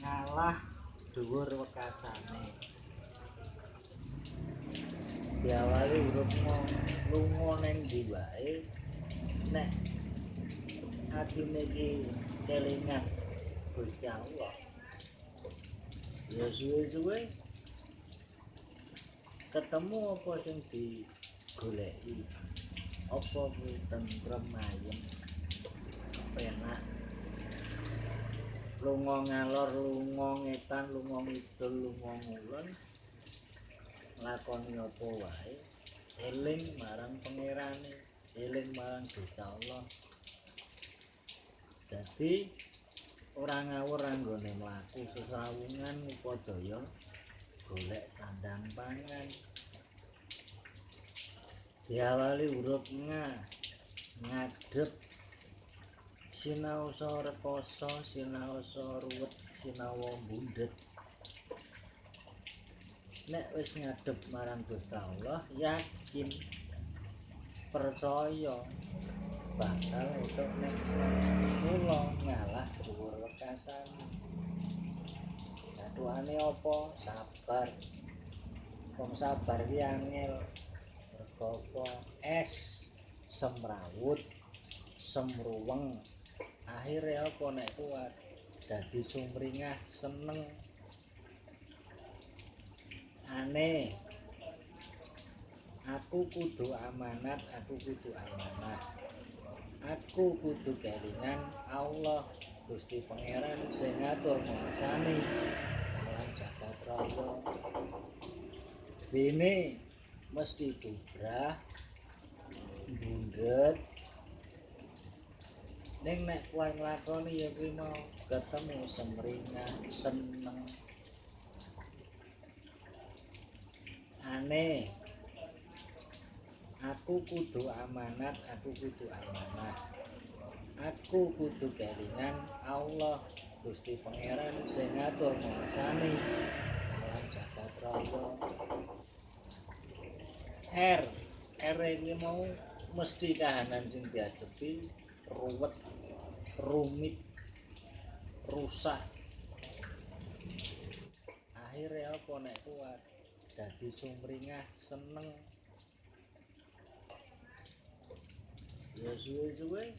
ngalah dhuwur wekasane. Diawali urip lunga ning ndi wae nek atine iki kelingan Gusti Allah. Ya suwe-suwe ketemu apa sing digoleki. Apa kuwi tentrem ayem penak. Lunga ngalor, lunga ngetan, lunga ngidul, lunga ngulon. Lakoni apa wae eling marang pangerane, eling marang Gusti Allah. Dadi ora ngawur anggone mlaku sesrawungan upadaya golek sandang pangan. Diawali urip ngadep sinaosa rekoso, sinaosa ruwet, sinawa bundhet. Nek wis ngadep marang Gusti Allah, yakin percaya bakal entuk nek kula ngalah dhuwur wekasane. Aduane apa? Sabar. Wong sabar ki angel. Mergo apa? Es semrawut, semruweng. Akhire apa nek kuat? Dadi sumringah seneng. Aneh. Aku kudu amanat, aku kudu amanat. Aku kudu kelingan Allah Gusti Pangeran sing ngatur kuasane alam jagat raya. Dene mesti bubrah bundhet. Ning nek kowe nglakoni ya kuwi mau ketemu semringah seneng. Aneh. Aku kudu amanat, aku kudu amanat. Aku kudu kelingan Allah Gusti Pangeran sing ngatur kuasane alam jagat raya. R iki mau mesti kahanan sing diadepi ruwet, rumit, rusak. Akhire apa nek kuat? Dadi sumringah seneng. Ya suwe-suwe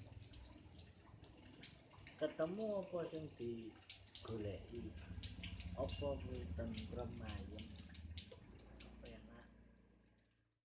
ketemu apa sing digoleki. Apa kuwi tentrem ayem.